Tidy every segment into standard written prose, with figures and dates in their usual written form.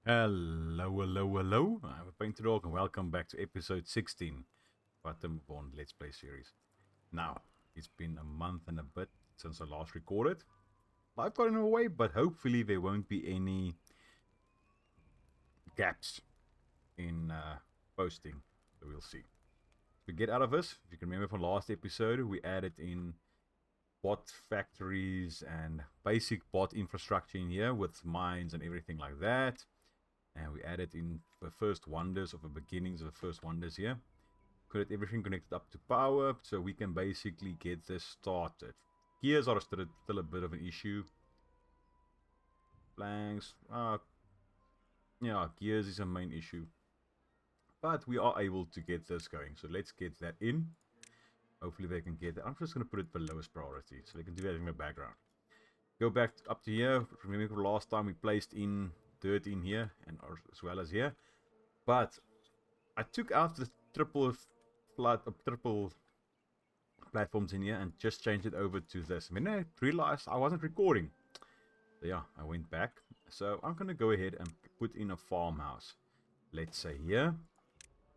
Hello. I'm PaintedDog and welcome back to episode 16 of our Timberborn Let's Play series. Now, it's been a month and a bit since I last recorded. Life got in the way, but hopefully there won't be any gaps in posting. So we'll see. To get out of this, if you can remember from last episode, we added in bot factories and basic bot infrastructure in here with mines and everything like that. And we added in the first wonders, of the beginnings of the first wonders here. Got everything connected up to power, so we can basically get this started. Gears are still a bit of an issue. Planks, yeah, gears is a main issue. But we are able to get this going, so let's get that in. Hopefully they can get that. I'm just going to put it the lowest priority, so they can do that in the background. Go back up to here. Remember last time we placed in dirt in here and as well as here, but I took out the triple platforms in here and just changed it over to this. And then I realized I wasn't recording, so yeah, I went back. So I'm gonna go ahead and put in a farmhouse, let's say here,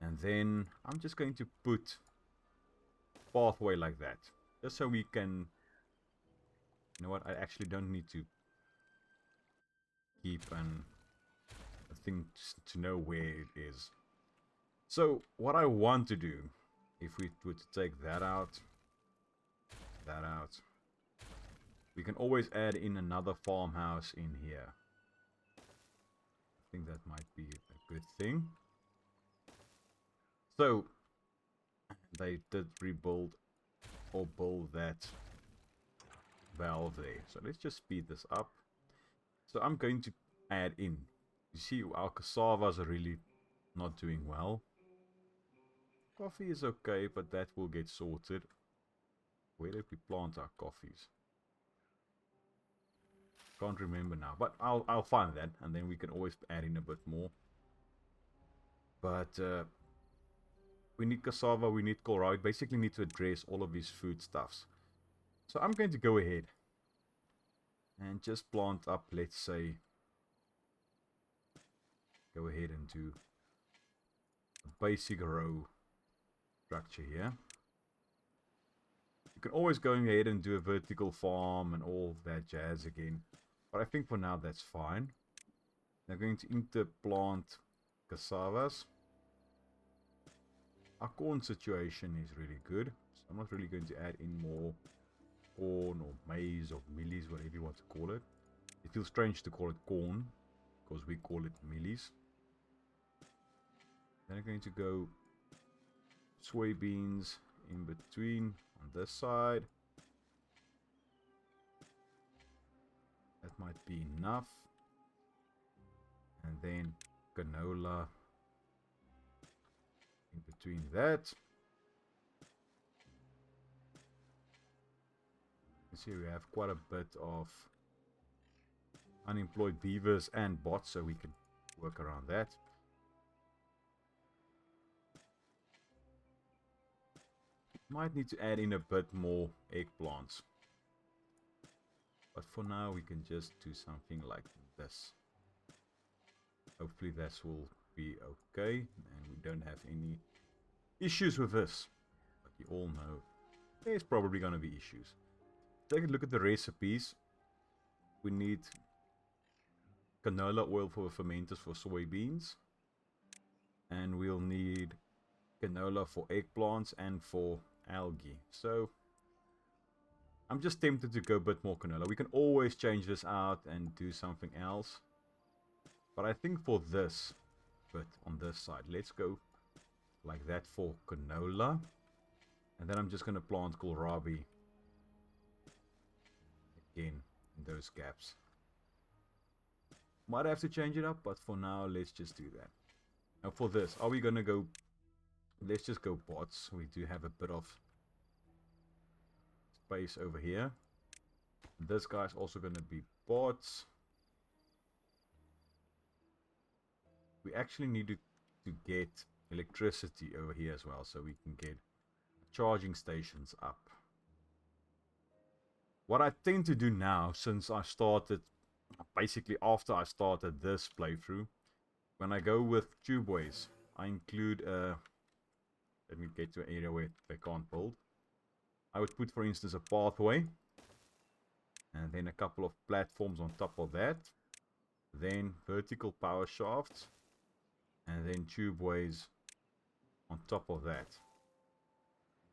and then I'm just going to put pathway like that, just so we can, you know what, I actually don't need to keep a thing to know where it is. So what I want to do, if we were to take that out, we can always add in another farmhouse in here. I think that might be a good thing. So they did rebuild or build that valve there. So let's just speed this up. So I'm going to add in. You see, our cassavas are really not doing well. Coffee is okay, but that will get sorted. Where did we plant our coffees? Can't remember now, but I'll find that, and then we can always add in a bit more. But we need cassava, we need kohlrabi. We basically need to address all of these foodstuffs. So I'm going to go ahead and just plant up, let's say, go ahead and do a basic row structure here. You can always go ahead and do a vertical farm and all that jazz again, but I think for now that's fine. Now going to interplant cassavas. Our corn situation is really good, so I'm not really going to add in more corn or maize or millies, whatever you want to call it. It feels strange to call it corn because we call it millies. Then I'm going to go soybeans in between on this side. That might be enough. And then canola in between that. You see we have quite a bit of unemployed beavers and bots, so we can work around that. Might need to add in a bit more eggplants. But for now we can just do something like this. Hopefully this will be okay and we don't have any issues with this. But you all know there's probably going to be issues. Take a look at the recipes. We need canola oil for fermenters for soybeans. And we'll need canola for eggplants and for algae. So I'm just tempted to go a bit more canola. We can always change this out and do something else. But I think for this bit on this side, let's go like that for canola. And then I'm just going to plant kohlrabi again in those gaps. Might have to change it up, but for now let's just do that. Now for this, are we going to go... Let's just go bots. We do have a bit of space over here. This guy's also going to be bots. We actually need to get electricity over here as well, so we can get charging stations up. What I tend to do now, since I started, basically after I started this playthrough, when I go with tubeways, I include let me get to an area where they can't build. I would put, for instance, a pathway, and then a couple of platforms on top of that, then vertical power shafts, and then tubeways on top of that.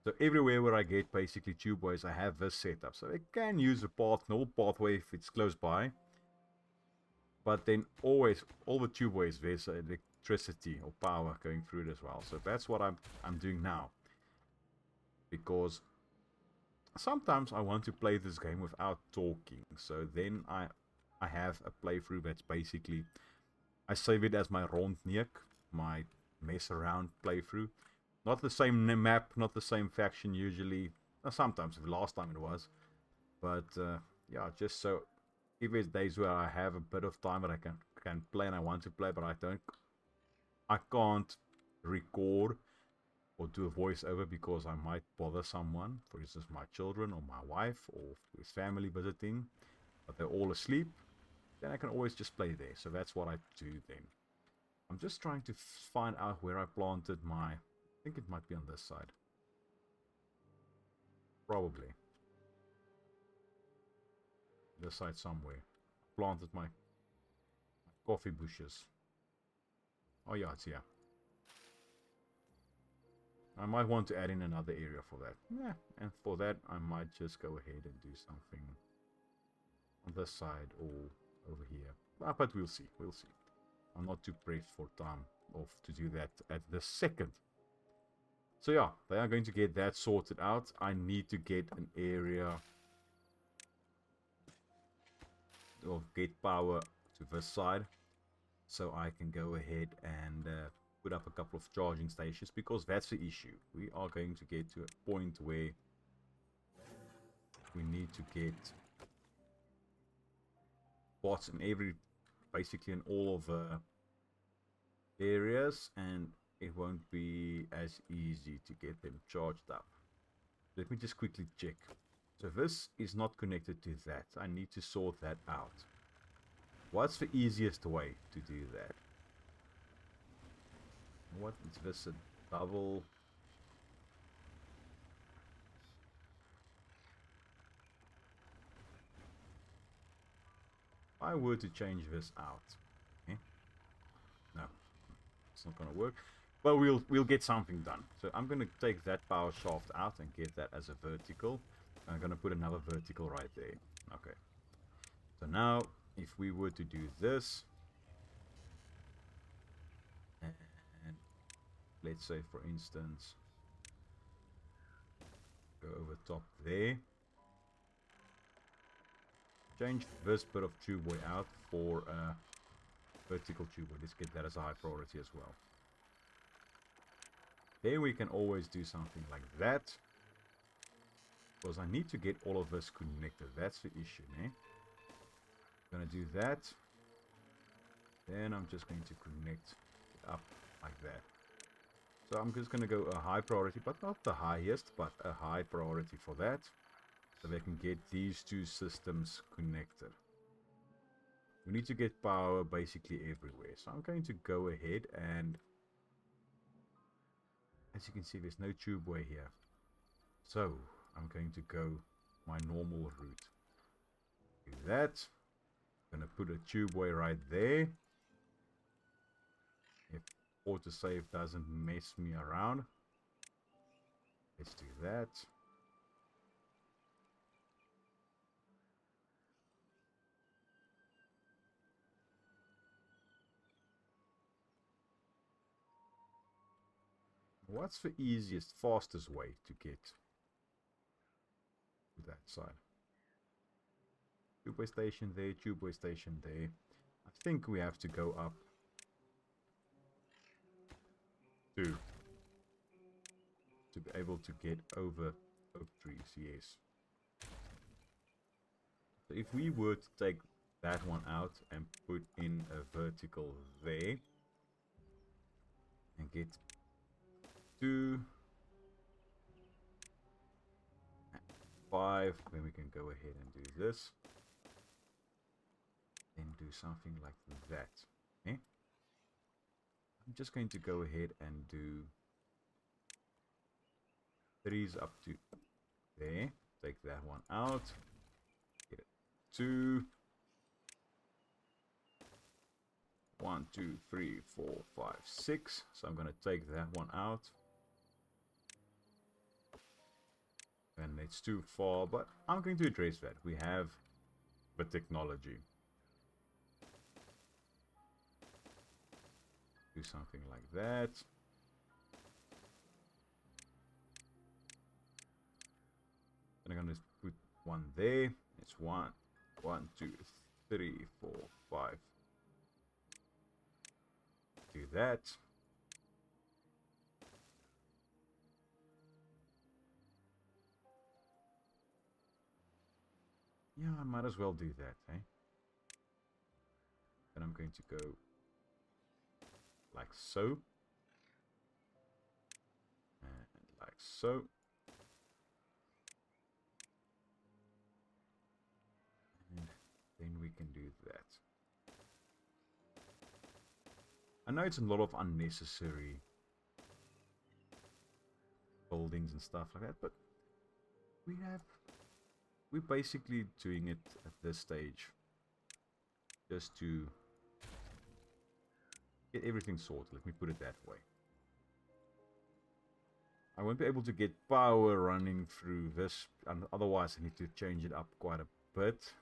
So everywhere where I get basically tubeways, I have this setup. So I can use a normal pathway if it's close by. But then always, all the tubeways, there's electricity or power going through it as well. So that's what I'm doing now. Because sometimes I want to play this game without talking. So then I have a playthrough that's basically, I save it as my rondnik, my mess around playthrough. Not the same map, not the same faction usually. Sometimes, the last time it was. But yeah, just so if there's days where I have a bit of time that I can play and I want to play, but I can't record or do a voiceover because I might bother someone, for instance my children or my wife or with family visiting, but they're all asleep, then I can always just play there. So that's what I do then. I'm just trying to find out where I planted my, I think it might be on this side. Probably. This side somewhere. Planted my coffee bushes. Oh yeah, it's here. I might want to add in another area for that. Yeah, and for that I might just go ahead and do something on this side or over here. But we'll see, we'll see. I'm not too pressed for time to do that at this second. So yeah, they are going to get that sorted out. I need to get an area or get power to this side so I can go ahead and put up a couple of charging stations, because that's the issue. We are going to get to a point where we need to get bots in basically in all of the areas, and it won't be as easy to get them charged up. Let me just quickly check. So this is not connected to that. I need to sort that out. What's the easiest way to do that? What is this, a double? If I were to change this out, no, it's not going to work. But we'll get something done. So I'm going to take that power shaft out and get that as a vertical. I'm going to put another vertical right there. Okay. So now, if we were to do this, and let's say, for instance, go over top there, change this bit of tubeway out for a vertical tubeway. Let's get that as a high priority as well. There we can always do something like that, because I need to get all of this connected. That's the issue, eh? I'm gonna do that. Then I'm just going to connect it up like that. So I'm just gonna go a high priority, but not the highest, but a high priority for that, so they can get these two systems connected. We need to get power basically everywhere. So I'm going to go ahead and, as you can see, there's no tubeway here. So I'm going to go my normal route. Do that. I'm going to put a tubeway right there. If autosave doesn't mess me around. Let's do that. What's the easiest, fastest way to get to that side? Tubeway station there, tubeway station there. I think we have to go up to be able to get over oak trees, yes. So if we were to take that one out and put in a vertical there and get 2, 5, then we can go ahead and do this. Then do something like that. Okay? I'm just going to go ahead and do 3s up to there. Take that one out. Get it. 2. 1, 2, 3, 4, 5, 6. So I'm going to take that one out. And it's too far, but I'm going to address that. We have the technology. Do something like that. And I'm going to put one there. It's 1, 1, 2, 3, 4, 5. Do that. Yeah, I might as well do that, eh? Then I'm going to go like so. And like so. And then we can do that. I know it's a lot of unnecessary buildings and stuff like that, but we're basically doing it at this stage just to get everything sorted. Let me put it that way. I won't be able to get power running through this, and otherwise I need to change it up quite a bit.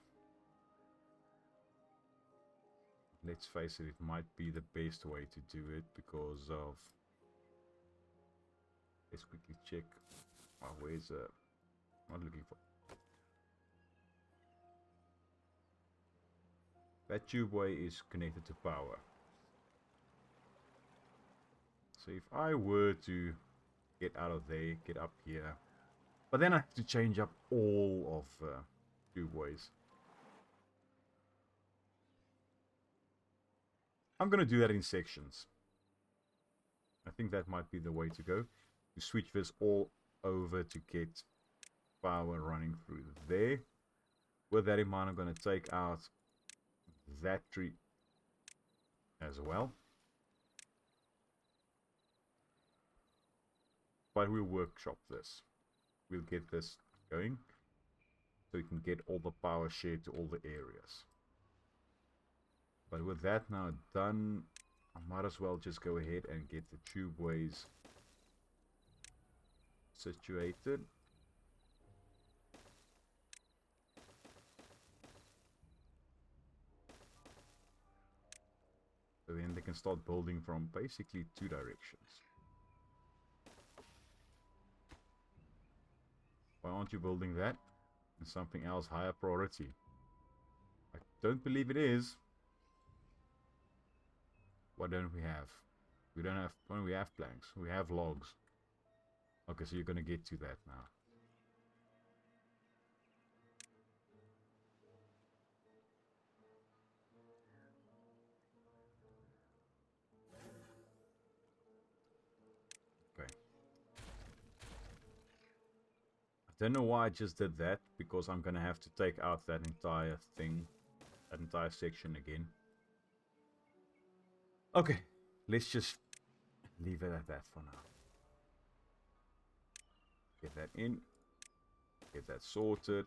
Let's face it, it might be the best way to do it because of... Let's quickly check. Oh, where's I'm not looking for... That tubeway is connected to power. So if I were to get out of there, get up here, but then I have to change up all of tubeways. I'm going to do that in sections. I think that might be the way to go. To switch this all over to get power running through there. With that in mind, I'm going to take out that tree as well. But we'll workshop this. We'll get this going so we can get all the power shared to all the areas. But with that now done, I might as well just go ahead and get the tubeways situated. So then they can start building from basically 2 directions. Why aren't you building that? And something else higher priority? I don't believe it is. What don't we have? We don't have... When we have planks, we have logs. Okay, so you're going to get to that now. Okay. I don't know why I just did that, because I'm going to have to take out that entire thing, that entire section again. Okay, let's just leave it at that for now. Get that in. Get that sorted.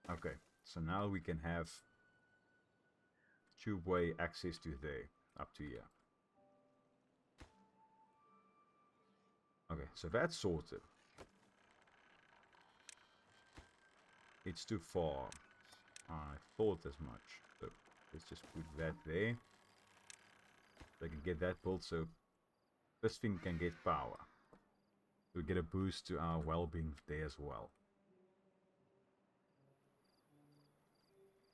Okay, so now we can have tubeway access to there, up to here. Okay, so that's sorted. It's too far. I thought as much. So let's just put that there. So I can get that built so this thing can get power. We get a boost to our well-being there as well.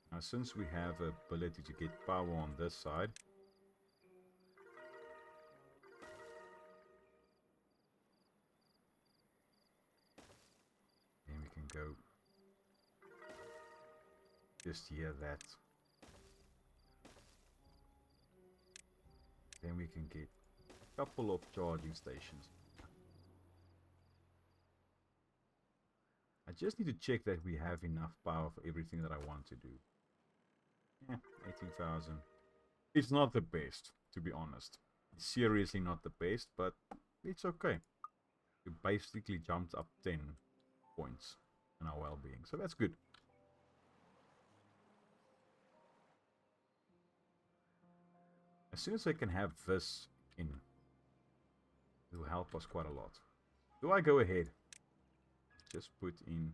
Now since we have the ability to get power on this side, then we can go just here that. Then we can get a couple of charging stations. I just need to check that we have enough power for everything that I want to do. Yeah, 18,000. It's not the best, to be honest. It's seriously not the best, but it's okay. We basically jumped up 10 points in our well-being, so that's good. As soon as I can have this in, it will help us quite a lot. Do I go ahead? Just put in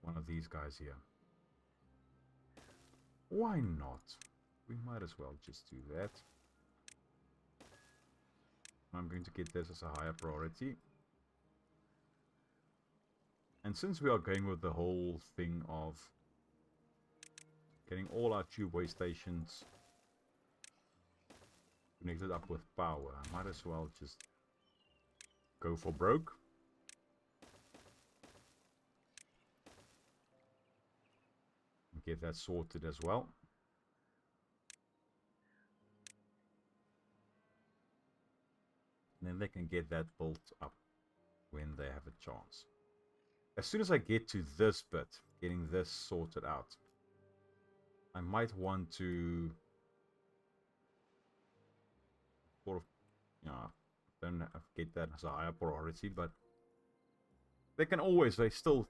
one of these guys here. Why not? We might as well just do that. I'm going to get this as a higher priority. And since we are going with the whole thing of getting all our tubeway stations connected up with power, I might as well just go for broke. And get that sorted as well. And then they can get that built up when they have a chance. As soon as I get to this bit, getting this sorted out, I might want to sort of, you know, don't get that as a higher priority, but they still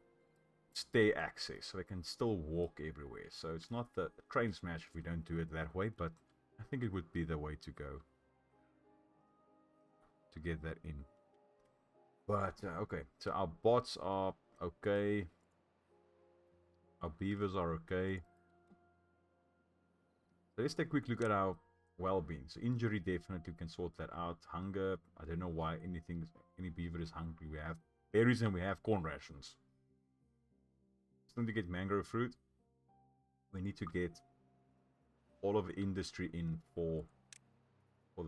stay access, so they can still walk everywhere. So it's not the train smash if we don't do it that way, but I think it would be the way to go to get that in. But okay, so our bots are okay, our beavers are okay. So let's take a quick look at our well-being. So injury, definitely can sort that out. Hunger, I don't know why any beaver is hungry. We have berries and we have corn rations. Still need to get mangrove fruit. We need to get all of the industry in for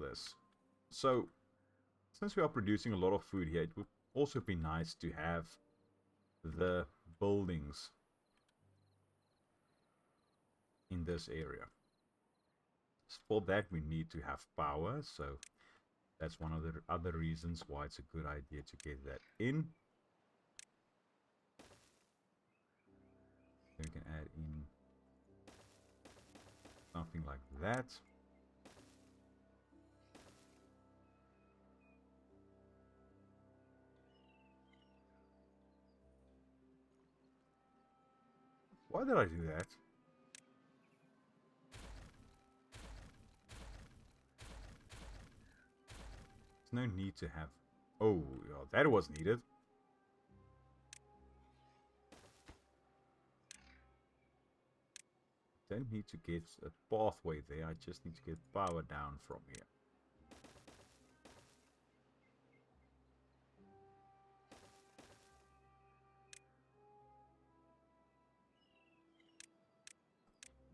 this. So since we are producing a lot of food here, it would also be nice to have the buildings in this area. For that we need to have power, so that's one of the other reasons why it's a good idea to get that in. Then we can add in something like that. Why did I do that? There's no need to have... Oh, yeah, that was needed. Don't need to get a pathway there, I just need to get power down from here.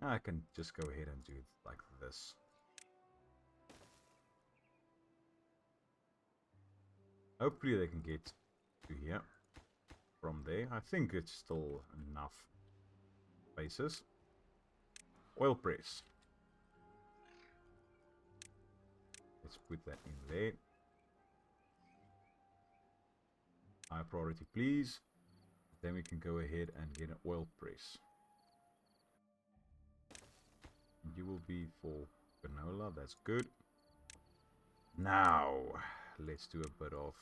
I can just go ahead and do it like this. Hopefully they can get to here from there. I think it's still enough spaces. Oil press. Let's put that in there. High priority, please. Then we can go ahead and get an oil press. You will be for canola, that's good. Now, let's do a bit of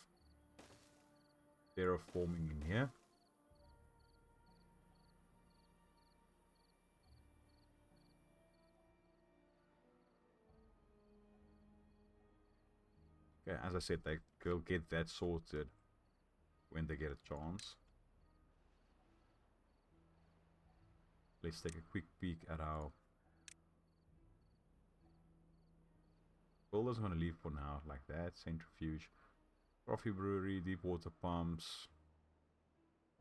terraforming in here. Okay, as I said, they will get that sorted when they get a chance. Let's take a quick peek at our builders. I'm going to leave for now like that. Centrifuge, coffee brewery, deep water pumps.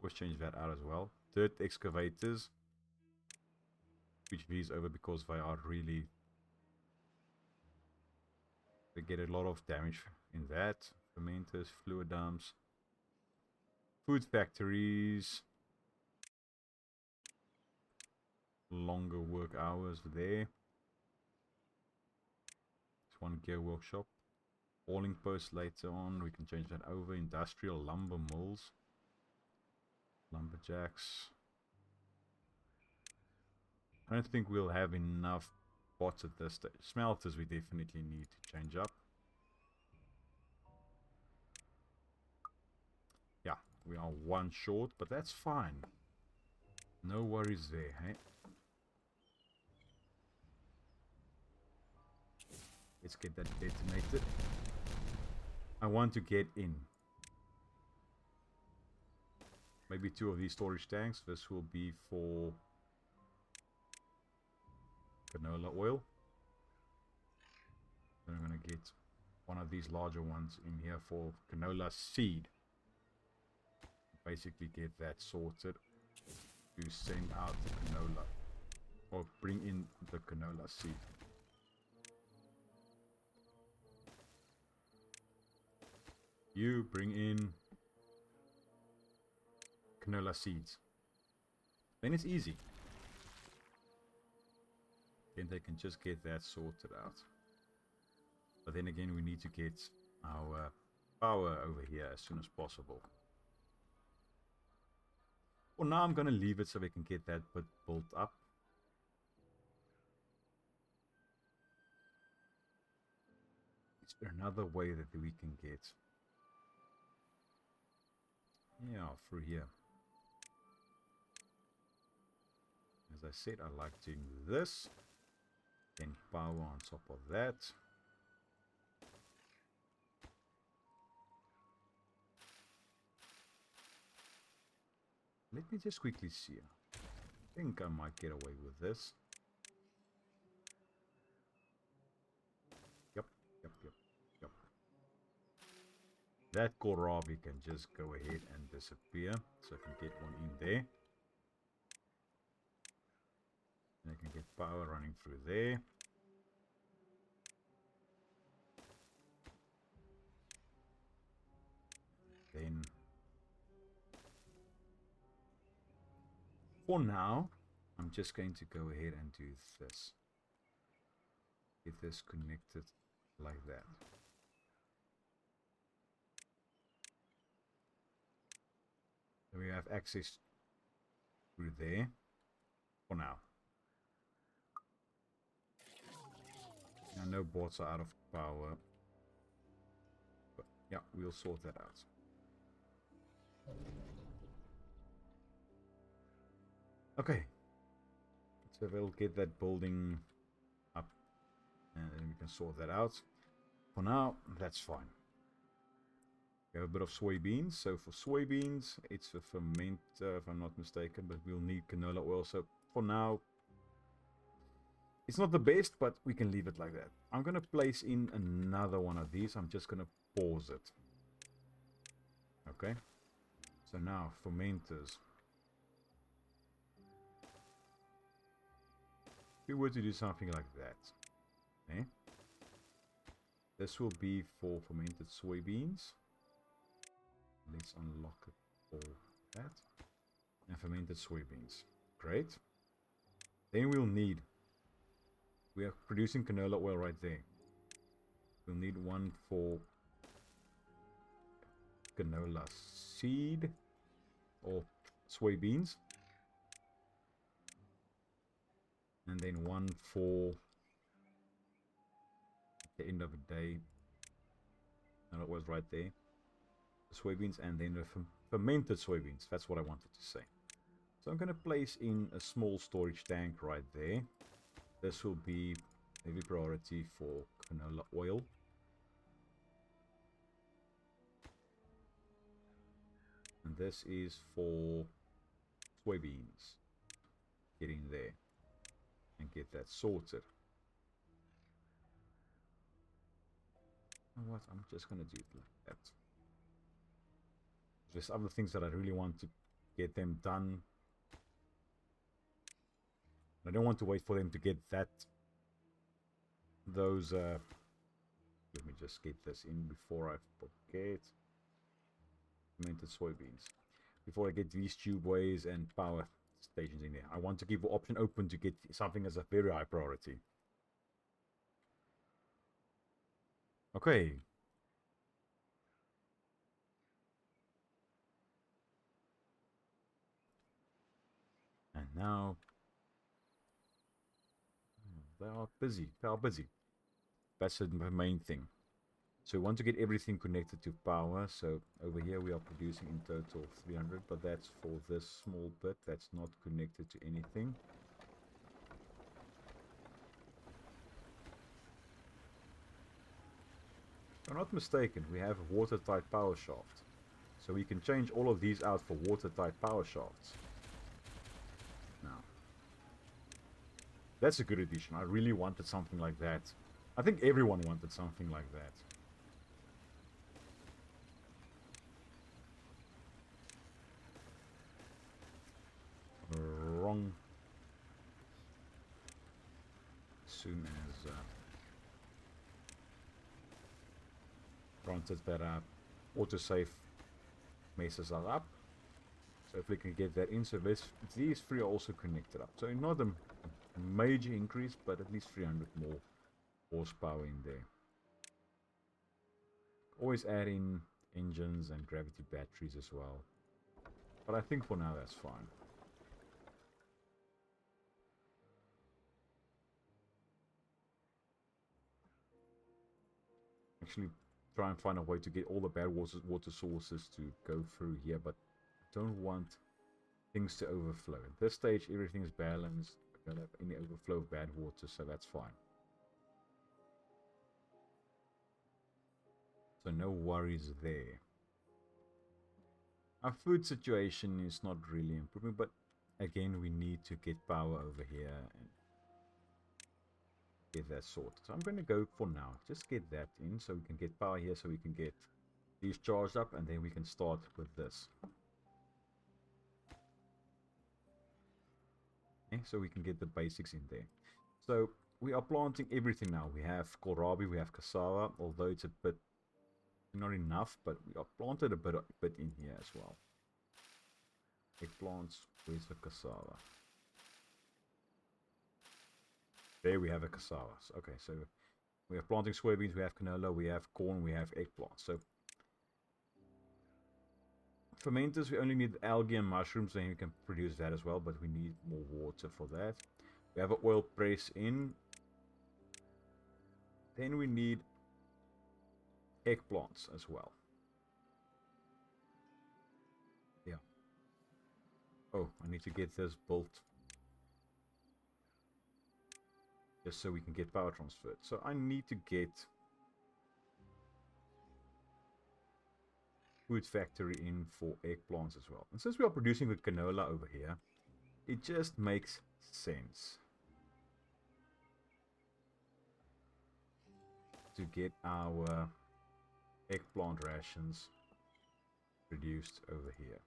Always change that out as well. Dirt excavators. Switch these over because they are really... They get a lot of damage in that. Fermenters, fluid dumps. Food factories. Longer work hours there. One gear workshop. Hauling post later on. We can change that over. Industrial lumber mills. Lumberjacks. I don't think we'll have enough pots at this stage. Smelters we definitely need to change up. Yeah, we are one short, but that's fine. No worries there, hey? Let's get that detonated. I want to get in. Maybe 2 of these storage tanks. This will be for canola oil. Then I'm going to get one of these larger ones in here for canola seed. Basically get that sorted to send out the canola. Or bring in the canola seed. You bring in canola seeds. Then it's easy. Then they can just get that sorted out. But then again, we need to get our power over here as soon as possible. For now, I'm going to leave it so we can get that bit built up. Is there another way that we can get? Yeah, through here. As I said, I like doing this. Then power on top of that. Let me just quickly see. I think I might get away with this. Yep. That kohlrabi can just go ahead and disappear. So I can get one in there. And I can get power running through there. Then, for now, I'm just going to go ahead and do this. Get this connected like that. Then we have access through there for now. Now no bots are out of power. But yeah, we'll sort that out. Okay. So we'll get that building up and then we can sort that out. For now, that's fine. We have a bit of soybeans. So for soybeans, it's a fermenter if I'm not mistaken, but we'll need canola oil. So for now, it's not the best, but we can leave it like that. I'm going to place in another one of these. I'm just going to pause it. Okay. So now, fermenters. If we were to do something like that, eh? This will be for fermented soybeans. Let's unlock it for that. And fermented soybeans. Great. Then we'll need, we are producing canola oil right there. We'll need one for canola seed or soybeans. And then one for, at the end of the day, and it was right there, the soybeans, and then the fermented soybeans. That's what I wanted to say. So I'm going to place in a small storage tank right there. This will be heavy priority for canola oil. And this is for soybeans. Get in there and get that sorted. You know what? I'm just going to do it like that. There's other things that I really want to get them done. I don't want to wait for them to get that. Those. Let me just get this in before I forget. Fermented soybeans. Before I get these tubeways and power stations in there. I want to keep the option open to get something as a very high priority. Okay. And now They are busy. They are busy. That's the main thing. So we want to get everything connected to power. So over here we are producing in total 300, but that's for this small bit. That's not connected to anything. If I'm not mistaken, we have a watertight power shaft. So we can change all of these out for watertight power shafts. Now, that's a good addition. I really wanted something like that. I think everyone wanted something like that. Wrong. As soon as granted that autosave messes us up. So if we can get that in, so these three are also connected up. So not a major increase, but at least 300 more horsepower in there. Always add in engines and gravity batteries as well. But I think for now that's fine. Actually try and find a way to get all the bad water sources to go through here, but don't want things to overflow. At this stage everything is balanced. I don't have any overflow of bad water, so that's fine. So no worries there. Our food situation is not really improving, but again we need to get power over here and get that sorted. So I'm going to go for now. Just get that in so we can get power here, so we can get these charged up, and then we can start with this. Okay, so we can get the basics in there. So we are planting everything now. We have kohlrabi, we have cassava, although it's a bit not enough, but we are planted a bit in here as well. Eggplants, where's the cassava? There we have a cassava. Okay, so we have planting soybeans, we have canola, we have corn, we have eggplants. So fermenters, we only need algae and mushrooms, and we can produce that as well, but we need more water for that. We have an oil press in. Then we need eggplants as well. Yeah. Oh, I need to get this built. Just so we can get power transferred. So I need to get food factory in for eggplants as well. And since we are producing the canola over here, it just makes sense to get our eggplant rations produced over here.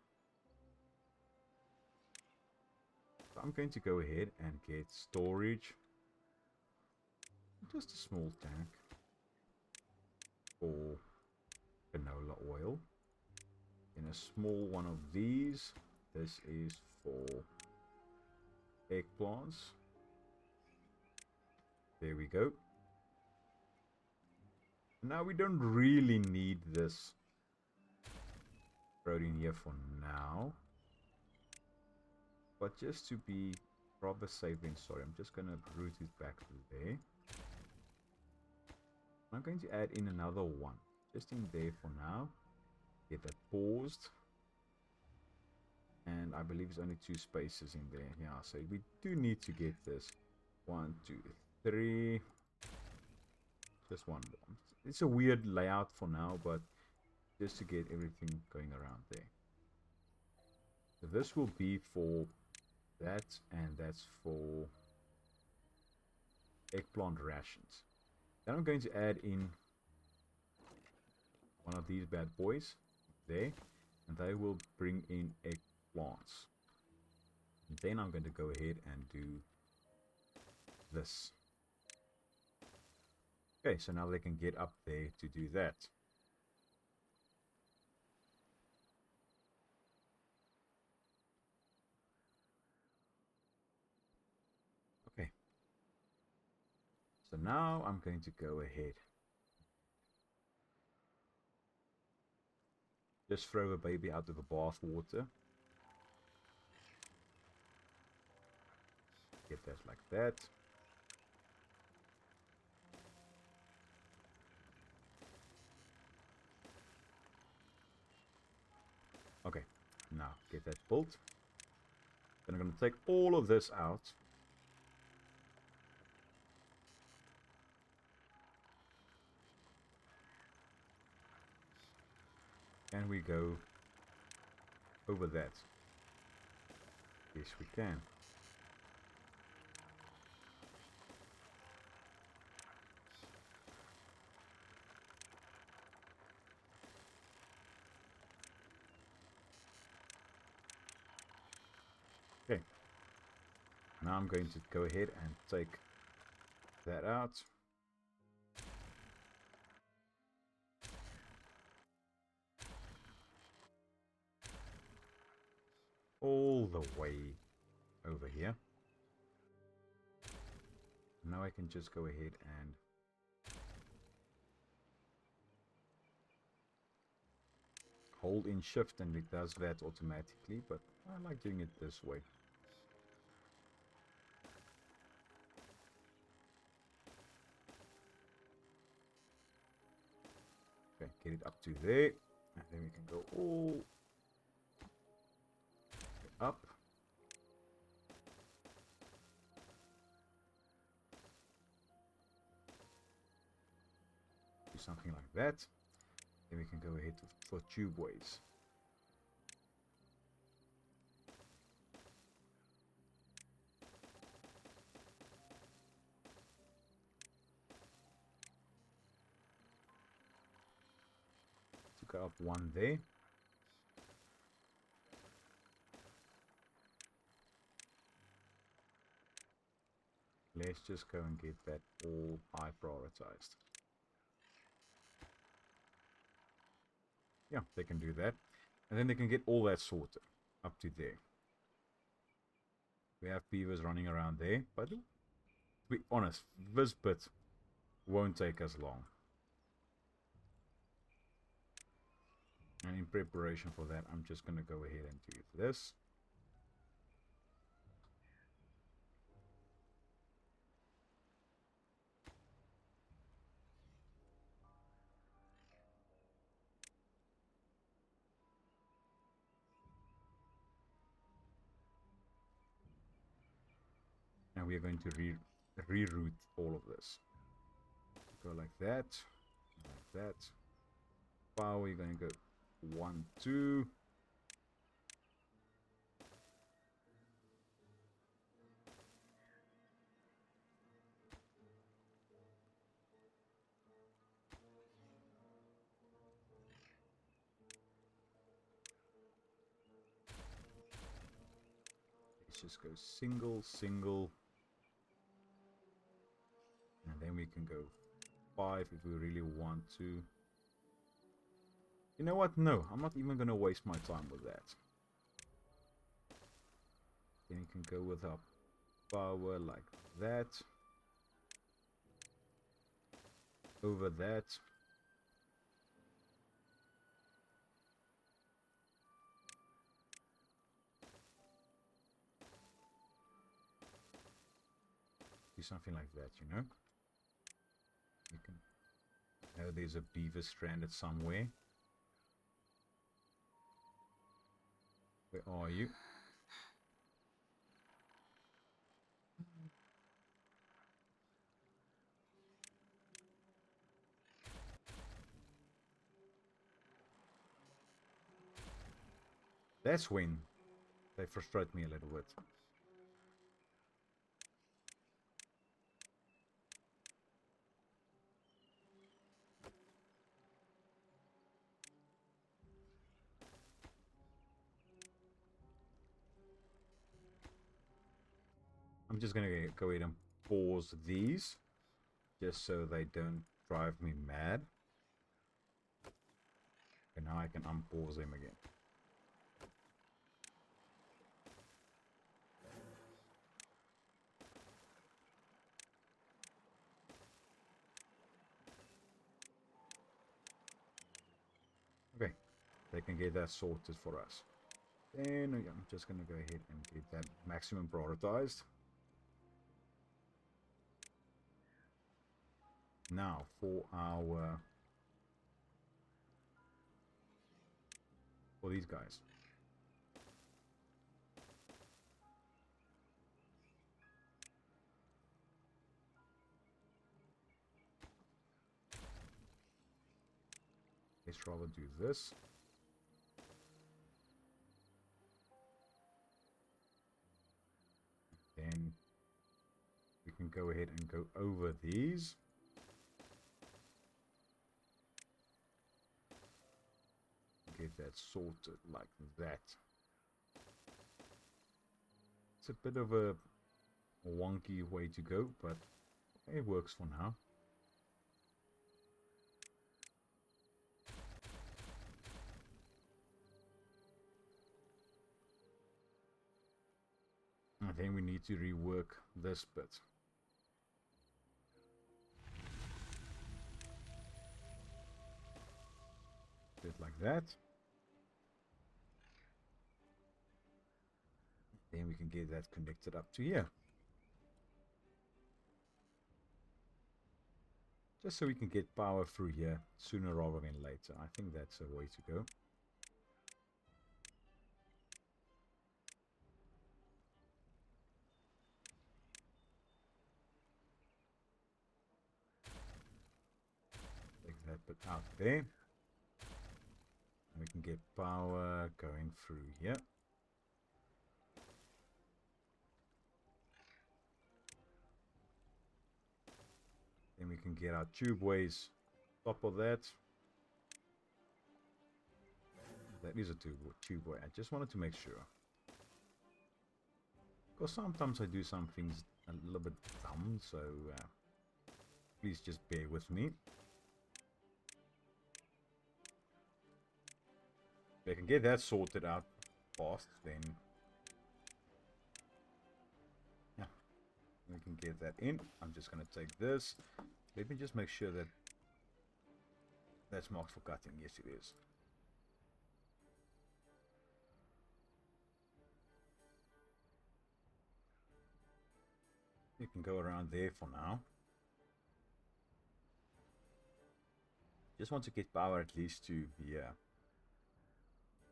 So I'm going to go ahead and get storage. Just a small tank for canola oil. In a small one of these. This is for eggplants. There we go. Now we don't really need this protein here for now. But just to be proper safe and sorry, I'm just going to route it back to there. I'm going to add in another one. Just in there for now. Get that paused. And I believe there's only 2 spaces in there. Yeah, so we do need to get this. 1, 2, 3. Just one more. It's a weird layout for now, but just to get everything going around there. So this will be for that, and that's for eggplant rations. Then I'm going to add in one of these bad boys there, and they will bring in eggplants. And then I'm going to go ahead and do this. Okay, so now they can get up there to do that. Okay. So now I'm going to go ahead. Just throw the baby out of the bath water. Get that like that. get that built. Then I'm going to take all of this out. Can we go over that? Yes, we can. Okay. Now I'm going to go ahead and take that out. All the way over here. Now I can just go ahead and hold in shift and it does that automatically, but I like doing it this way. Okay, get it up to there, and then we can go all up. Do something like that. Then we can go ahead for tubeways. Took out one there. Let's just go and get that all high prioritized. Yeah, they can do that. And then they can get all that sorted up to there. We have beavers running around there, but to be honest, this bit won't take us long. And in preparation for that, I'm just going to go ahead and do this. And we are going to reroute all of this. Go like that, like that. Power, we're going to go 1, 2. Let's just go single, single. And then we can go 5 if we really want to. You know what? No, I'm not even going to waste my time with that. Then you can go with our power like that. Over that. Do something like that, you know? You can. Now there's a beaver stranded somewhere. Where are you? That's when they frustrate me a little bit. I'm just going to go ahead and pause these just so they don't drive me mad. And now I can unpause them again. Okay, they can get that sorted for us. Then I'm just going to go ahead and get that maximum prioritized. Now for our for these guys. Let's rather do this. Then we can go ahead and go over these. Get that sorted like that. It's a bit of a wonky way to go, but it works for now. And then we need to rework this bit. Bit like that. Then we can get that connected up to here. Just so we can get power through here sooner rather than later. I think that's a way to go. Take that bit out there. And we can get power going through here. Then we can get our tubeways top of that. That is a tubeway. I just wanted to make sure. Because sometimes I do some things a little bit dumb, so please just bear with me. If I can get that sorted out fast, then yeah, we can get that in. I'm just going to take this. Let me just make sure that that's marked for cutting. Yes, it is. You can go around there for now. Just want to get power at least to here.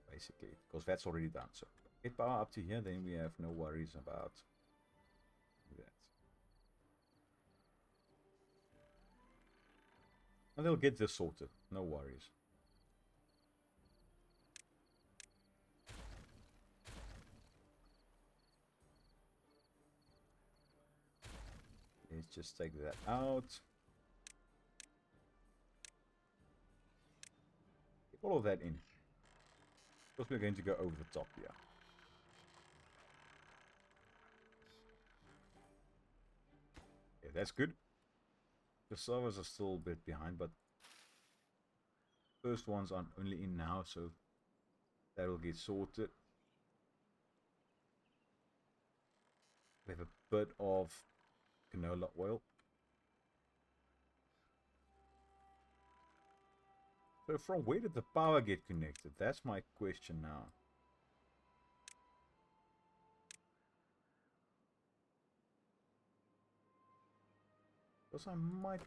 Basically, because that's already done. So get power up to here, then we have no worries about that. And they'll get this sorted, no worries. Let's just take that out. Get all of that in. Because we're going to go over the top here. Yeah, that's good. The servers are still a bit behind, but first ones aren't only in now, so that'll get sorted. We have a bit of canola oil. So from where did the power get connected? That's my question now. Because I might...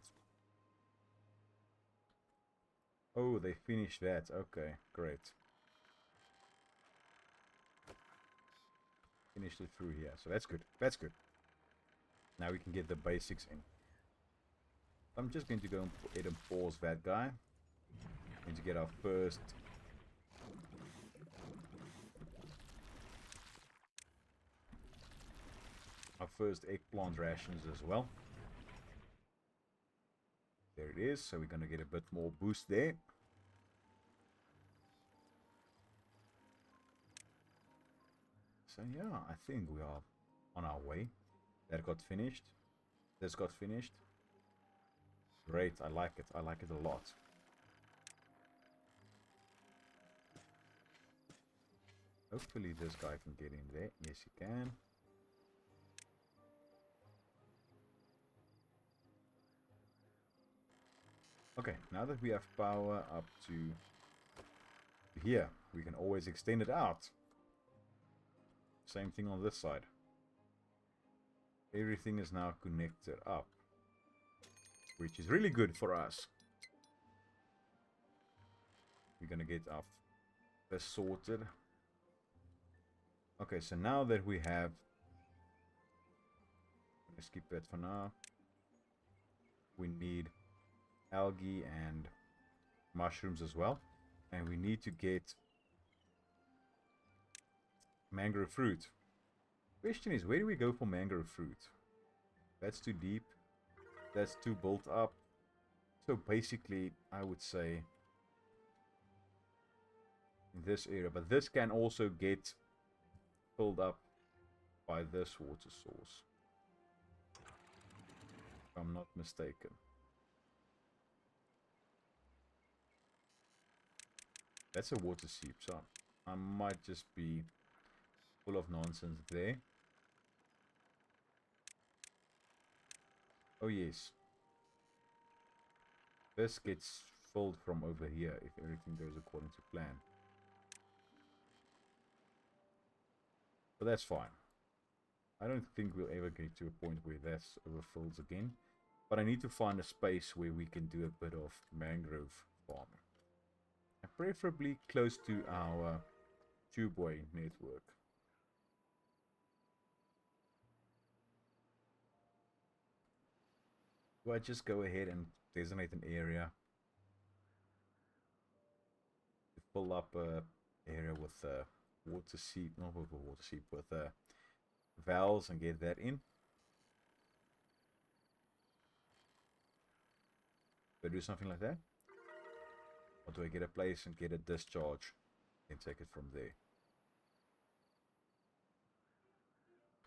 Oh, they finished that. Okay, great. Finished it through here. So that's good. That's good. Now we can get the basics in. I'm just going to go ahead and pause that guy. Going to get our first eggplant rations as well. There it is. So we're going to get a bit more boost there. So yeah, I think we are on our way. That got finished. This got finished. Great, I like it. I like it a lot. Hopefully this guy can get in there. Yes, he can. Okay, now that we have power up to here, we can always extend it out. Same thing on this side. Everything is now connected up, which is really good for us. We're gonna get our this sorted. Okay, so now that we have, let's skip that for now. We need algae and mushrooms as well. And we need to get mangrove fruit. Question is, where do we go for mangrove fruit? That's too deep. That's too built up. So basically, I would say in this area. But this can also get filled up by this water source, if I'm not mistaken. That's a water seep, so I might just be full of nonsense there. Oh yes. This gets filled from over here if everything goes according to plan. But that's fine. I don't think we'll ever get to a point where that's overfills again. But I need to find a space where we can do a bit of mangrove farming. And preferably close to our tubeway network. Do I just go ahead and designate an area to fill up a area with a water seep, not with a water seep, with valves and get that in? Do I do something like that? Or do I get a place and get a discharge and take it from there?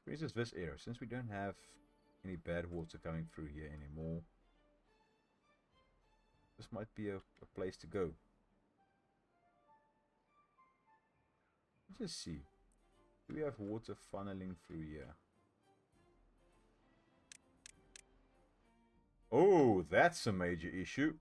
For instance, this area, since we don't have any bad water coming through here anymore, this might be a place to go. Let's just see. Do we have water funneling through here? Oh, that's a major issue.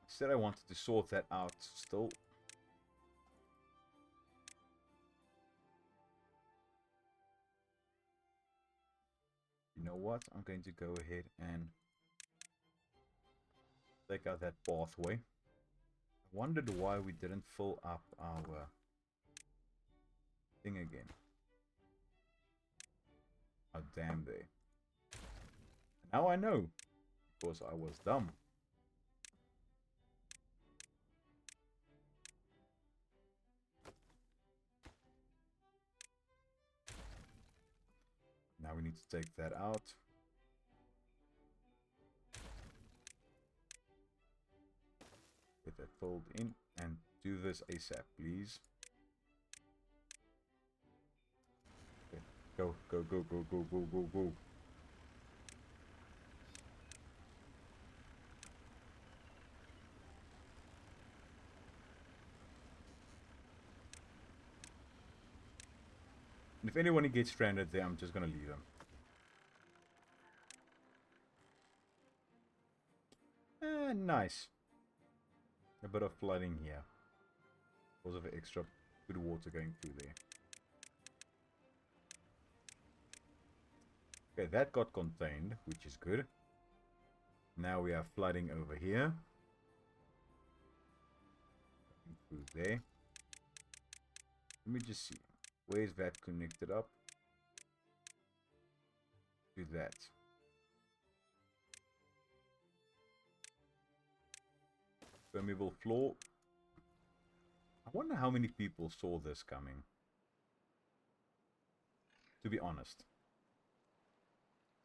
Said I wanted to sort that out still. You know what? I'm going to go ahead and take out that pathway. I wondered why we didn't fill up our thing again. Our dam there. Now I know. Because I was dumb. Now we need to take that out. Get that filled in and do this ASAP, please. Okay. Go, go, go, go, go, go, go, go. And if anyone gets stranded there, I'm just gonna leave them. Nice. A bit of flooding here. Because of extra good water going through there. Okay, that got contained, which is good. Now we have flooding over here. Through there. Let me just see. Where is that connected up? To that. Permeable floor. I wonder how many people saw this coming. To be honest.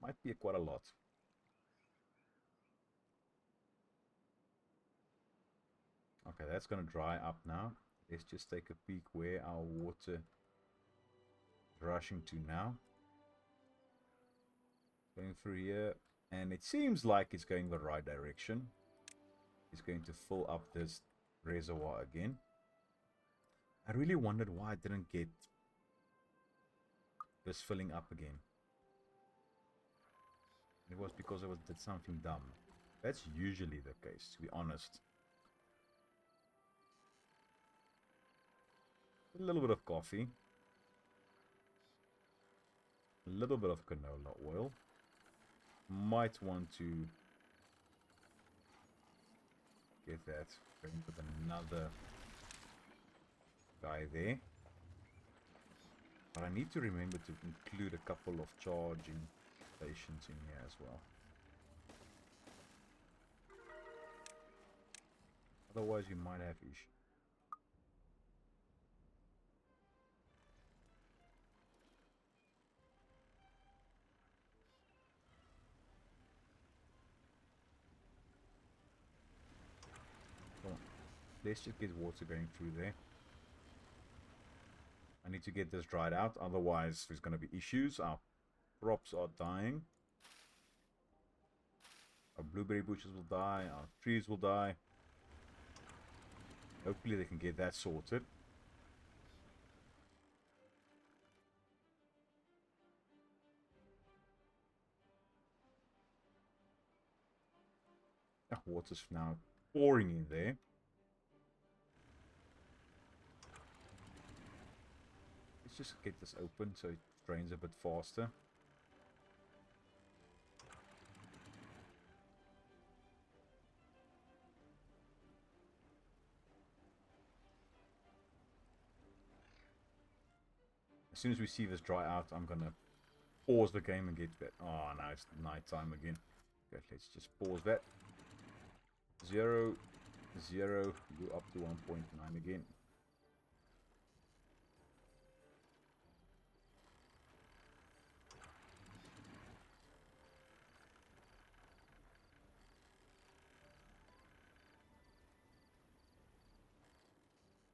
Might be quite a lot. Okay, that's going to dry up now. Let's just take a peek where our water is rushing to now. Going through here. And it seems like it's going the right direction. It's going to fill up this reservoir again. I really wondered why I didn't get this filling up again. It was because I did something dumb. That's usually the case, to be honest. A little bit of coffee. A little bit of canola oil. Might want to get that going with another guy there. But I need to remember to include a couple of charging stations in here as well. Otherwise you might have issues. Come on. Let's just get water going through there. I need to get this dried out, otherwise there's going to be issues. Our crops are dying. Our blueberry bushes will die, our trees will die. Hopefully they can get that sorted. Water's now pouring in there. Let's just get this open so it drains a bit faster. As soon as we see this dry out, I'm gonna pause the game and get that. Oh, now it's night time again. Okay, let's just pause that. 0, 0, go up to 1.9 again.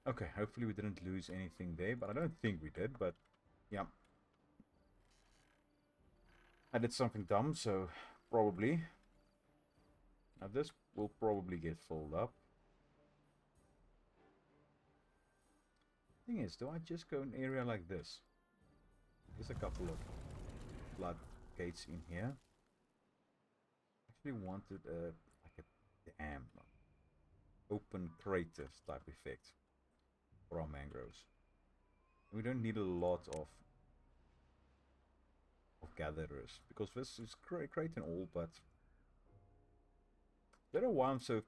Okay, hopefully we didn't lose anything there, but I don't think we did, but yeah. I did something dumb, so probably. Now this will probably get filled up. Thing is, do I just go an area like this? There's a couple of flood gates in here. Actually wanted like a dam, open craters type effect for our mangroves. And we don't need a lot of gatherers, because this is great and all, but I don't know why I'm so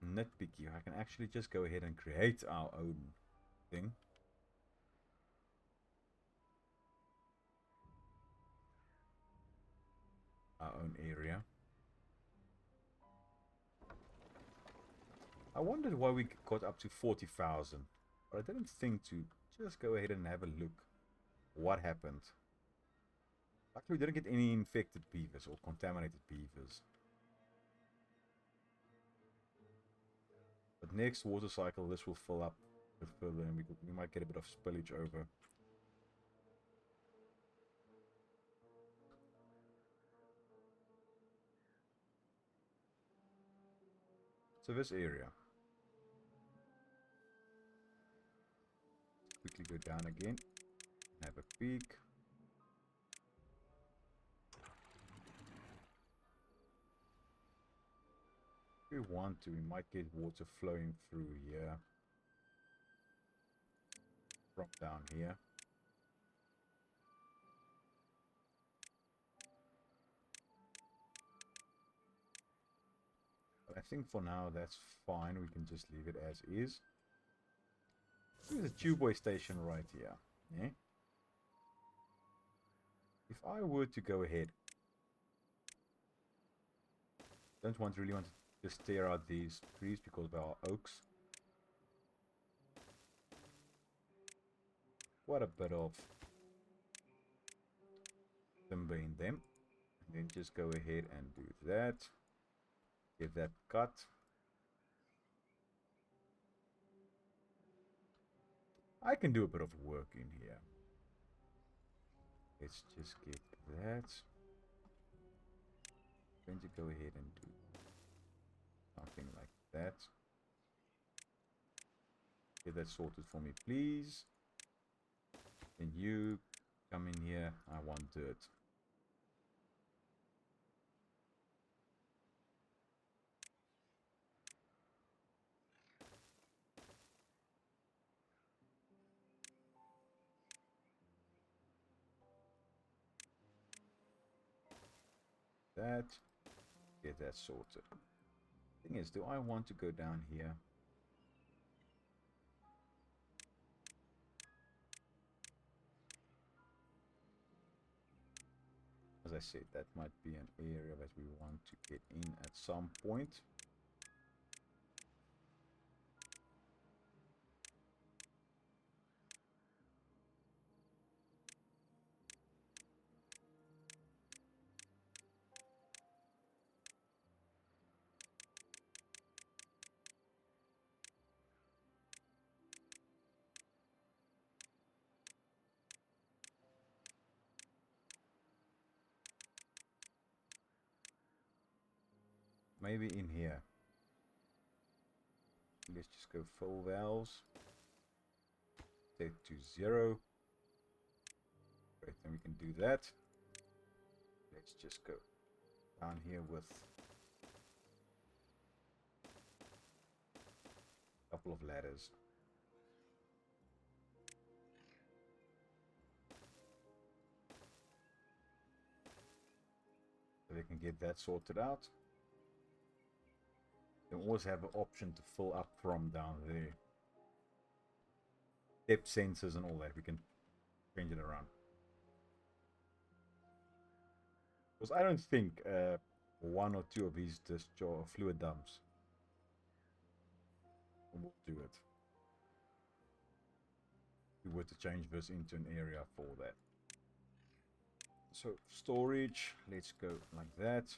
nitpicky. I can actually just go ahead and create our own thing. Our own area. I wondered why we got up to 40,000, but I didn't think to just go ahead and have a look what happened. Luckily we didn't get any infected beavers or contaminated beavers. But next water cycle this will fill up a bit further and we might get a bit of spillage over. So this area. Quickly go down again. Have a peek. If we want to, we might get water flowing through here. From down here. But I think for now that's fine. We can just leave it as is. There's a tubeway station right here. Yeah. If I were to go ahead, don't really want to just tear out these trees because they are oaks. Quite a bit of timber in them. And then just go ahead and do that. Get that cut. I can do a bit of work in here. Let's just get that. I'm going to go ahead and do something like that. Get that sorted for me, please. And you come in here. I want dirt. That. Get that sorted. Thing is, do I want to go down here? I said, that might be an area that we want to get in at some point. Maybe in here. Let's just go full valves. Set to 0. Great, then we can do that. Let's just go down here with a couple of ladders. So we can get that sorted out. You always have an option to fill up from down there. Depth sensors and all that, we can change it around. Because I don't think one or two of these discharge fluid dumps will do it. We were to change this into an area for that. So storage, let's go like that.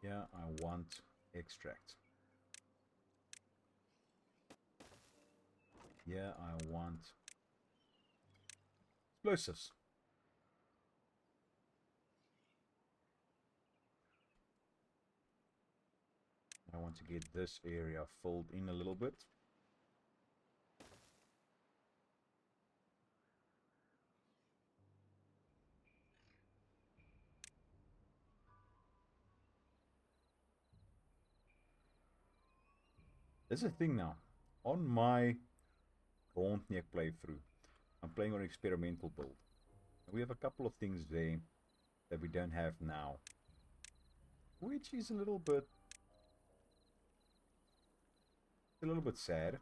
Yeah, I want extract. Yeah, I want explosives. I want to get this area filled in a little bit. There's a thing now. On my Rondneck playthrough, I'm playing on an experimental build. We have a couple of things there that we don't have now, which is a little bit sad.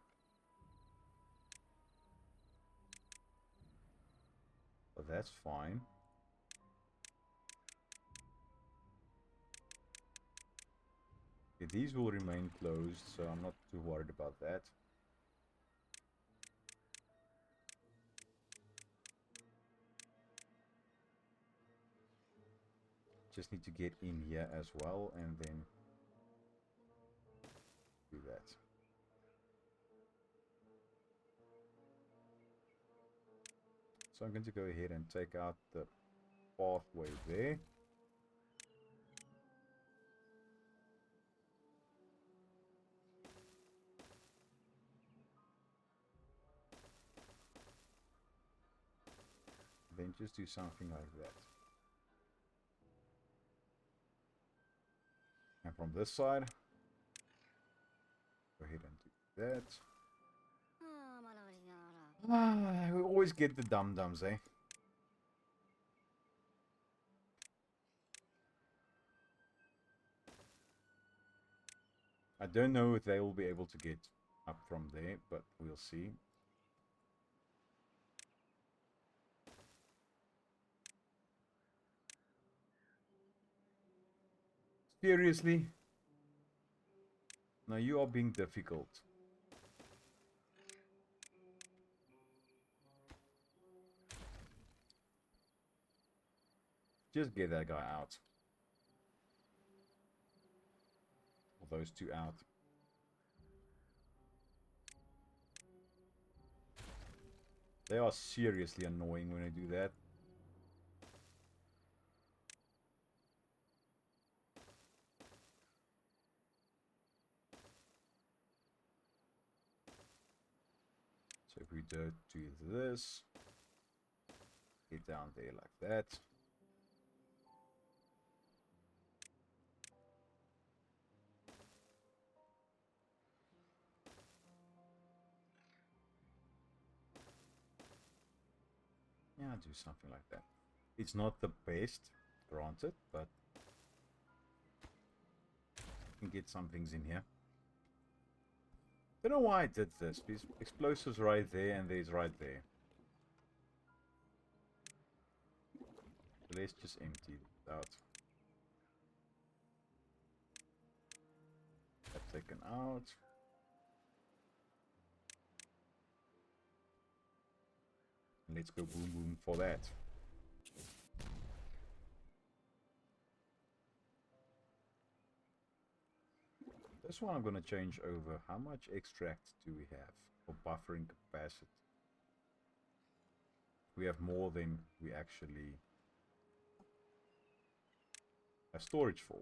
But that's fine. Okay, these will remain closed, so I'm not too worried about that. Just need to get in here as well and then do that. So I'm going to go ahead and take out the pathway there. Then just do something like that. And from this side, go ahead and do that. We always get the dum-dums, eh? I don't know if they will be able to get up from there, but we'll see. Seriously? Now you are being difficult. Just get that guy out. Or those two out. They are seriously annoying when I do that. So if we do this, get down there like that. Yeah, do something like that. It's not the best, granted, but you can get some things in here. Don't know why I did this. These explosives right there and there's right there. Let's just empty it out. That's taken out. Let's go boom boom for that. This one I'm going to change over. How much extract do we have for buffering capacity? We have more than we actually have storage for.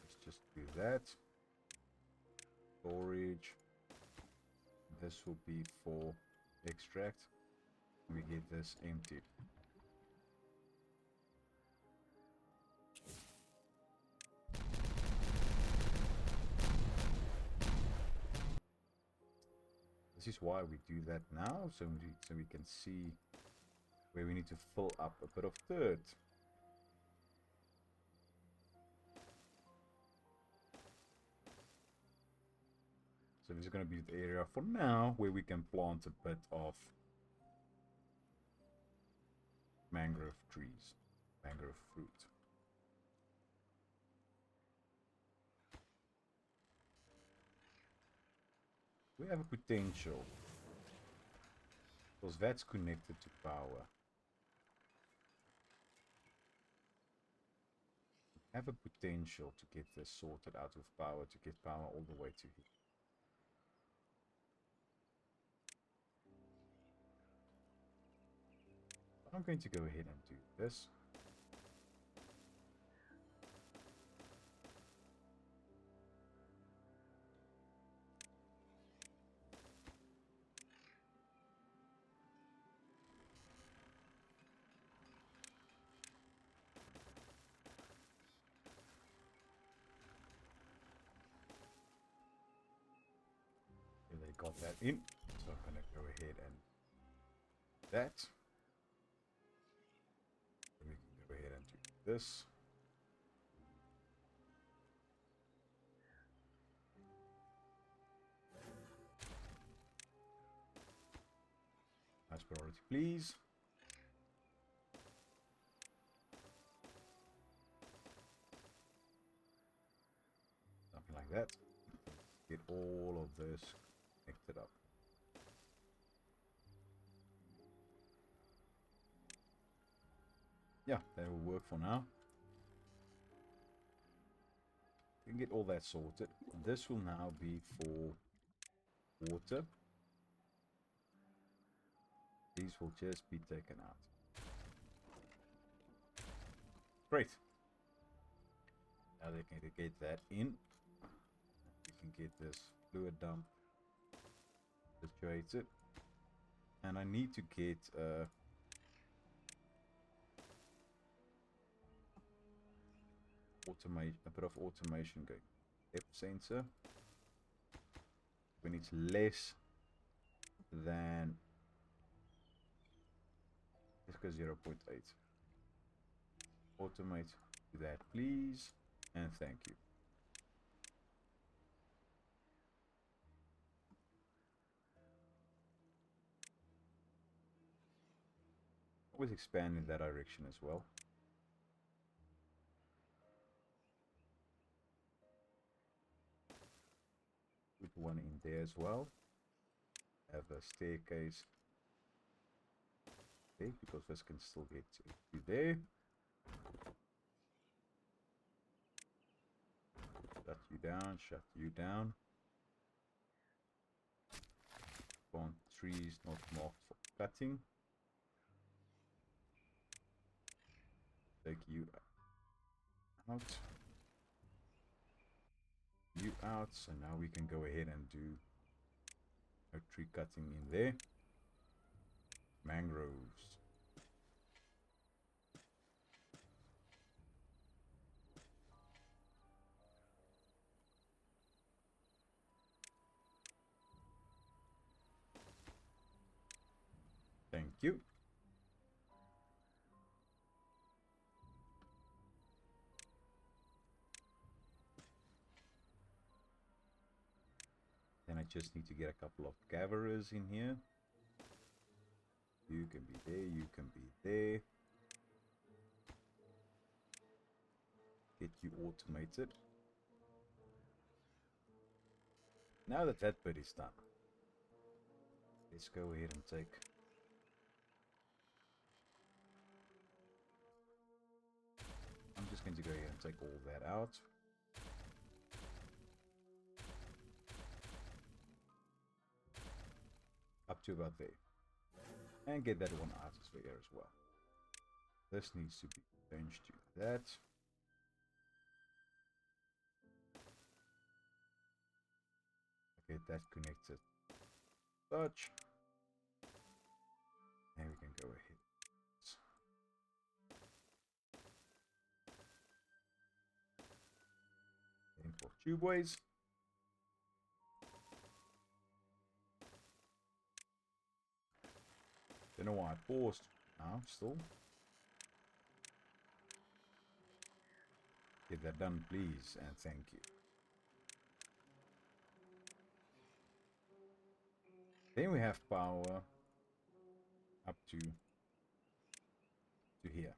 Let's just do that. Storage. This will be for extract. We get this empty. This is why we do that now, so we can see where we need to fill up a bit of dirt. So this is going to be the area for now where we can plant a bit of mangrove trees, mangrove fruit. We have a potential, because that's connected to power. We have a potential to get this sorted out with power, to get power all the way to here. I'm going to go ahead and do this. And they got that in, so I'm going to go ahead and that. We can go ahead and do this. Nice priority, please. Something like that. Get all of this connected up. Yeah, that will work for now. We can get all that sorted. This will now be for water. These will just be taken out. Great. Now they can get that in. You can get this fluid dump situated. And I need to get a bit of automation going. Depth sensor. When it's less than, let's go 0.8. Automate that, please, and thank you. Always expand in that direction as well. Put one in there as well. Have a staircase there, because this can still get to there. Shut you down, shut you down. Plant trees not marked for cutting. Take you out. You out. So now we can go ahead and do a tree cutting in there. Mangroves. Thank you. just need to get a couple of gatherers in here. You can be there, you can be there. Get you automated. Now that that bit is done, let's go ahead and take I'm just going to go ahead and take all that out. Up to about there. And get that one out of there as well. This needs to be changed to that. Get that connected. Such. And we can go ahead. Then for tubeways. Don't know why I paused now, still. Get that done, please, and thank you. Then we have power up to here.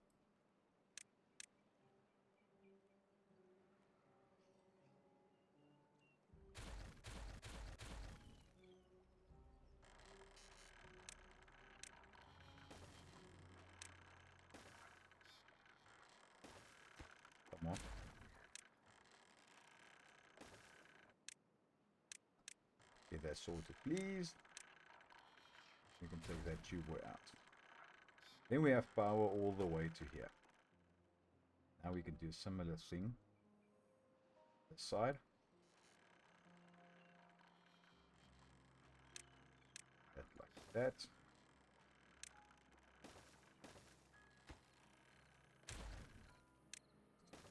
Come on. Get that sorted, please. We can take that tubeway out. Then we have power all the way to here. Now we can do a similar thing. This side. That like that.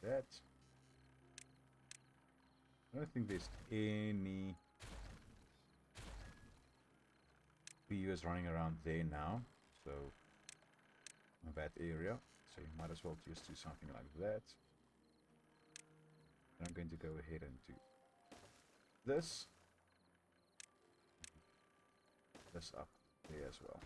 That. I don't think there's any beavers running around there now, so in that area, so you might as well just do something like that. And I'm going to go ahead and do this up there as well.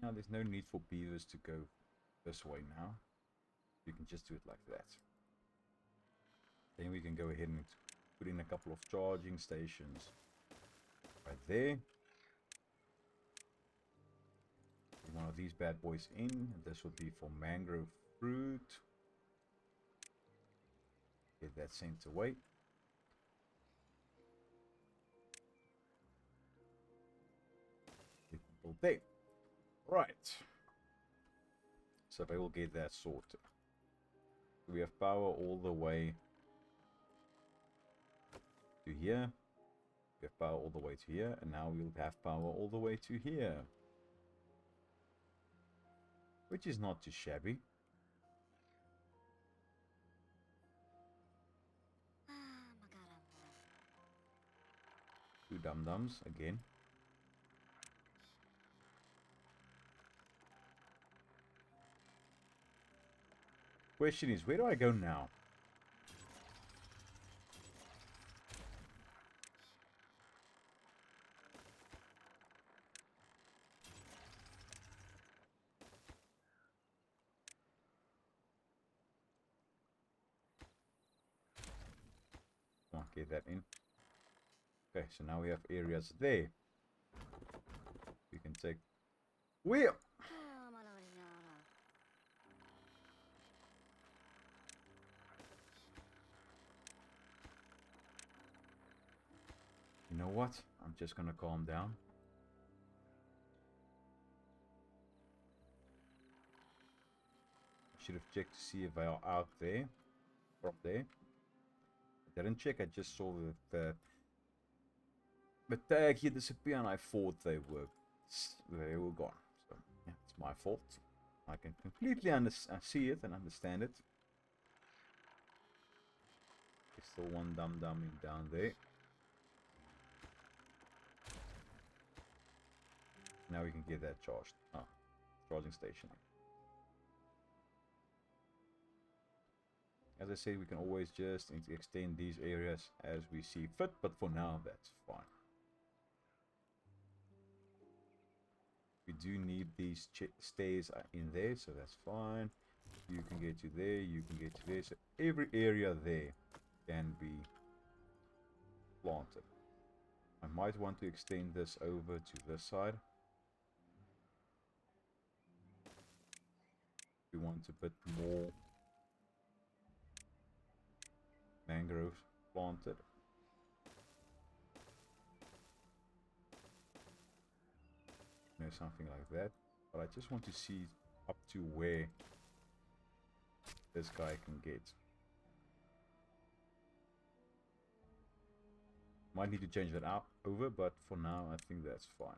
Now there's no need for beavers to go this way now. You can just do it like that. Then we can go ahead and put in a couple of charging stations right there. Put one of these bad boys in. This will be for mangrove fruit. Get that sent away. Get people there. Right. So they will get that sorted. We have power all the way to here. We have power all the way to here. And now we'll have power all the way to here. Which is not too shabby. Two dum-dums again. Question is, where do I go now? Oh, get that in. Okay, so now we have areas there. We can take wheel. You know what? I'm just gonna calm down. I should have checked to see if they are out there. From there. I didn't check, I just saw the tag here disappear and I thought they were gone. So yeah, it's my fault. I can completely see it and understand it. There's still one dum-dum down there. Now we can get that charged. Oh, charging station. As I said, we can always just extend these areas as we see fit, but for now that's fine. We do need these stairs in there, so that's fine. You can get to there, you can get to there, so every area there can be planted. I might want to extend this over to this side. We want a bit more mangroves planted. You know, something like that. But I just want to see up to where this guy can get. Might need to change that out over, but for now I think that's fine.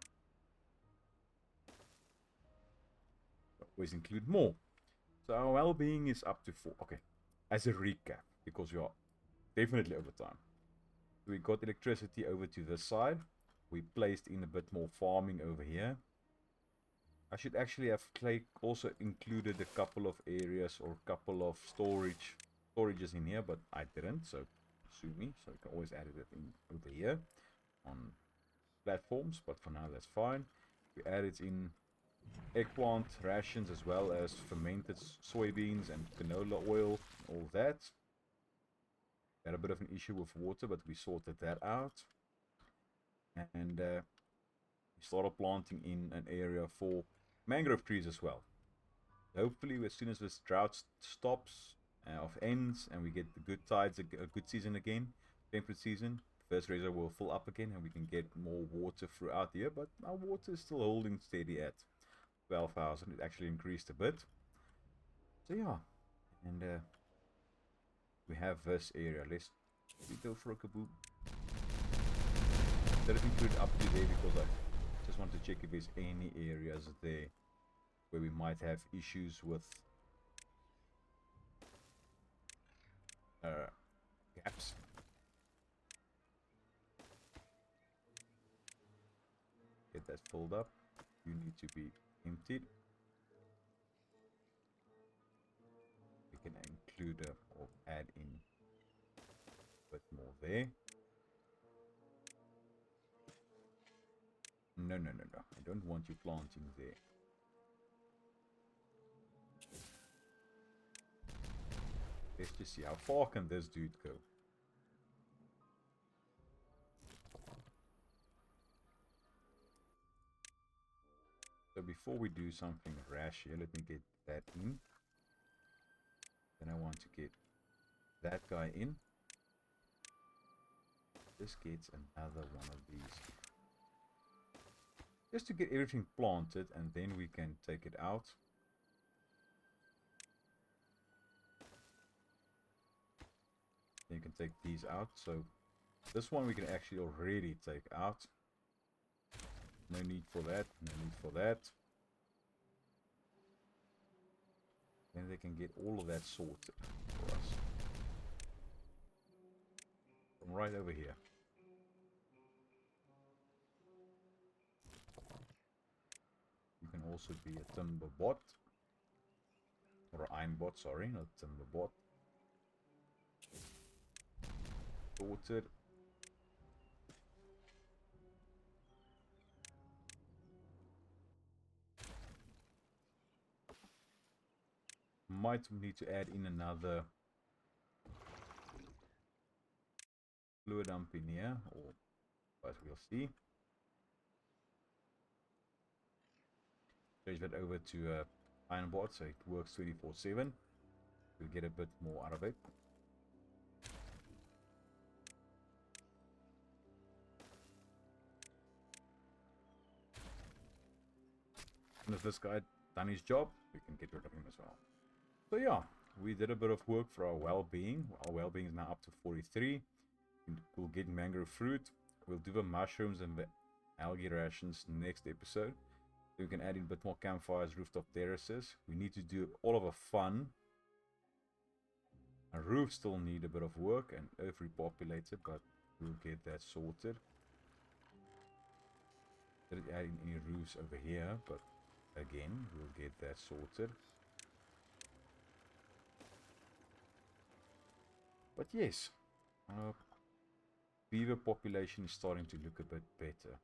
Always include more. So our well-being is up to 4. Okay, as a recap, because we are definitely over time. We got electricity over to this side. We placed in a bit more farming over here. I should actually have also included a couple of areas or a couple of storages in here, but I didn't, so sue me. So you can always add it in over here on platforms, but for now that's fine. We added in eggplant rations as well as fermented soybeans and canola oil, all that. Had a bit of an issue with water, but we sorted that out. And we started planting in an area for mangrove trees as well. Hopefully, as soon as this drought stops, ends, and we get the good tides, a good season again, temperate season, first reservoir will fill up again, and we can get more water throughout the year. But our water is still holding steady at 12,000. It actually increased a bit. So yeah, and we have this area. Let's go for a kaboom. Didn't include up to there because I just want to check if there's any areas there where we might have issues with gaps. Get that filled up. You need to be emptied. We can include or add in a bit more there. No. I don't want you planting there. Let's just see how far can this dude go. So before we do something rash here, let me get that in. Then I want to get that guy in. This gets another one of these. Just to get everything planted, and then we can take it out. You can take these out. So this one we can actually already take out. No need for that. No need for that. Then they can get all of that sorted for us. From right over here. You can also be a timber bot. Or an iron bot, sorry, not timber bot. Sorted. Might need to add in another fluid dump in here, or but we'll see. Change that over to iron bot so it works 24/7. We'll get a bit more out of it. And if this guy done his job, we can get rid of him as well. So yeah, we did a bit of work for our well-being. Our well-being is now up to 43. We'll get mangrove fruit. We'll do the mushrooms and the algae rations next episode. We can add in a bit more campfires, rooftop terraces. We need to do all of a fun. Our roofs still need a bit of work and earth repopulated, but we'll get that sorted. Didn't add in any roofs over here, but again, we'll get that sorted. But yes, beaver population is starting to look a bit better.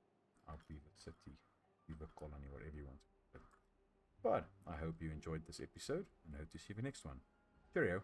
Our beaver city, beaver colony, whatever you want to call it. But I hope you enjoyed this episode and hope to see you in the next one. Cheerio.